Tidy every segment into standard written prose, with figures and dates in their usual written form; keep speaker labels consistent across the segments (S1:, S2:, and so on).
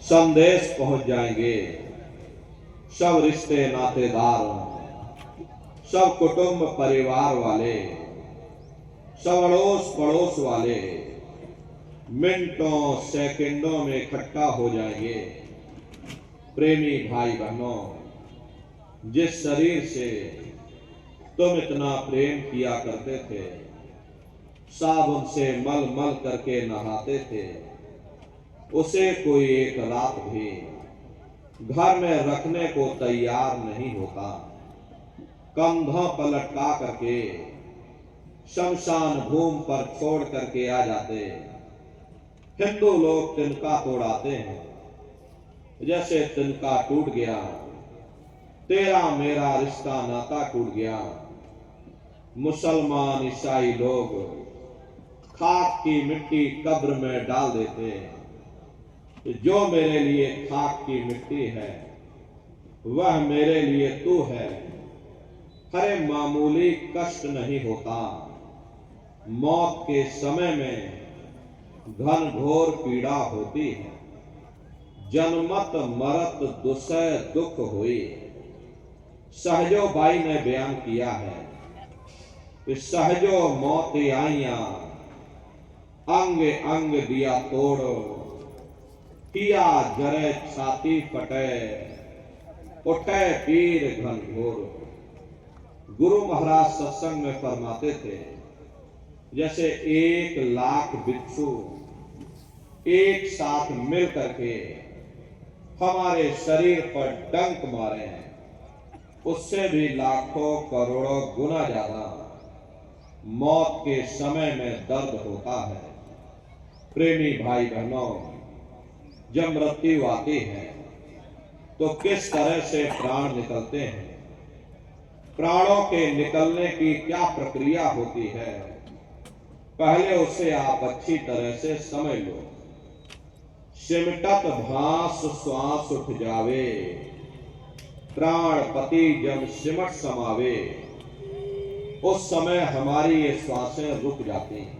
S1: संदेश पहुंच जाएंगे। सब रिश्ते नातेदार, सब कुटुंब परिवार वाले, सब अड़ोस पड़ोस वाले मिनटों सेकंडों में इकट्ठा हो जाएंगे। प्रेमी भाई बहनों, जिस शरीर से तुम इतना प्रेम किया करते थे, साबुन से मल मल करके नहाते थे, उसे कोई एक रात भी घर में रखने को तैयार नहीं होता। कंधों पर लटका करके शमशान भूमि पर छोड़ करके आ जाते। हिंदू लोग तिनका तोड़ाते हैं, जैसे तिनका टूट गया, तेरा मेरा रिश्ता नाता टूट गया। मुसलमान ईसाई लोग खाक की मिट्टी कब्र में डाल देते। जो मेरे लिए खाक की मिट्टी है, वह मेरे लिए तू है। हरे मामूली कष्ट नहीं होता, मौत के समय में घन घोर पीड़ा होती है। जन्मत मरत दुसह दुख हुई। सहजो बाई ने बयान किया है कि सहजो मौत आइया, अंग अंग दिया तोड़, किया जरे छाती फटे, उठे पीर घन घोर। गुरु महाराज सत्संग में फरमाते थे, जैसे 1,00,000 बिच्छू एक साथ मिल करके हमारे शरीर पर डंक मारे हैं, उससे भी लाखों करोड़ों गुना ज्यादा मौत के समय में दर्द होता है। प्रेमी भाई बहनों, जब मृत्यु आती है तो किस तरह से प्राण निकलते हैं, प्राणों के निकलने की क्या प्रक्रिया होती है, पहले उसे आप अच्छी तरह से समझ लो। सिमटत भास श्वास उठ जावे, प्राणपति जब सिमट समावे, उस समय हमारी ये श्वासें रुक जाती हैं,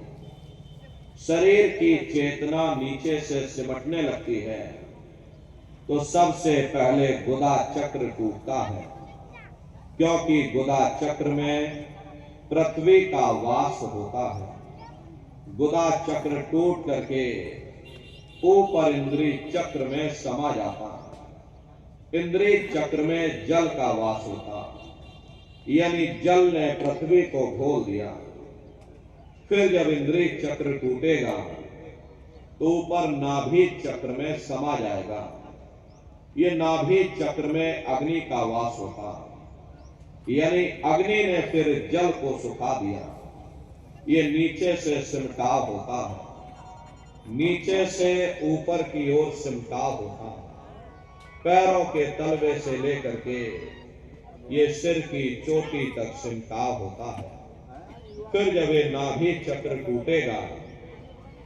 S1: शरीर की चेतना नीचे से सिमटने लगती है। तो सबसे पहले गुदा चक्र टूटता है, क्योंकि गुदा चक्र में पृथ्वी का वास होता है। गुदा चक्र टूट करके ऊपर इंद्रिय चक्र में समा जाता है। इंद्रिय चक्र में जल का वास होता, यानी जल ने पृथ्वी को घोल दिया। फिर जब इंद्रिय चक्र टूटेगा तो ऊपर नाभि चक्र में समा जाएगा। ये नाभि चक्र में अग्नि का वास होता, यानी अग्नि ने फिर जल को सुखा दिया। ये नीचे से सिमटाव होता है, नीचे से ऊपर की ओर सिमटाव होता है। पैरों के तलवे से लेकर के ये सिर की चोटी तक सिमटाव होता है। फिर जब ये नाभि चक्र टूटेगा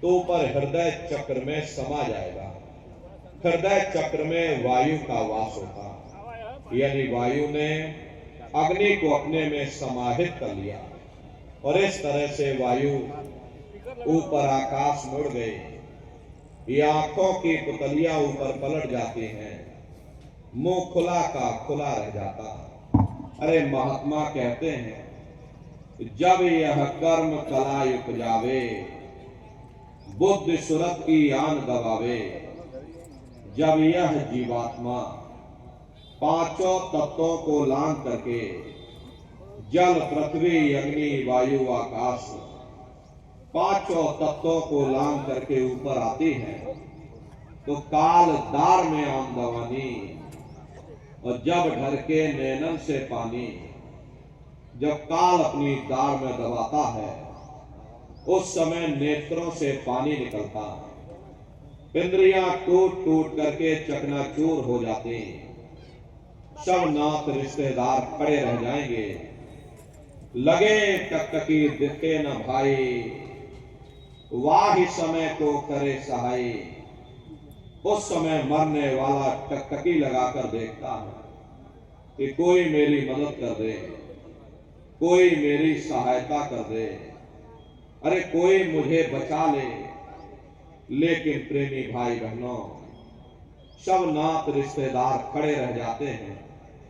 S1: तो ऊपर हृदय चक्र में समा जाएगा। हृदय चक्र में वायु का वास होता, यानी वायु ने अग्नि को अपने में समाहित कर लिया, और इस तरह से वायु ऊपर आकाश मुड़ गई। ये आंखों की पुतलियां ऊपर पलट जाती हैं, मुंह खुला का खुला रह जाता है। अरे महात्मा कहते हैं, जब यह कर्म कला उपजावे, बुद्धि सुरत की आन दबावे, जब यह जीवात्मा पांचों तत्वों को लांघ करके जल पृथ्वी अग्नि वायु आकाश पांचों तत्वों को लांघ करके ऊपर आती है, तो काल दार में आम दवानी, और जब ढरके नैनन से पानी, जब काल अपनी दार में दबाता है, उस समय नेत्रों से पानी निकलता, इंद्रियां टूट टूट करके चकनाचूर हो जाती, सब नात रिश्तेदार खड़े रह जाएंगे, लगे टकटकी दिखे न भाई, वाही समय को करे सहाय। उस समय मरने वाला टकटकी लगाकर देखता है कि कोई मेरी मदद कर दे, कोई मेरी सहायता कर दे, अरे कोई मुझे बचा ले। लेकिन प्रेमी भाई बहनों, सब नात रिश्तेदार खड़े रह जाते हैं।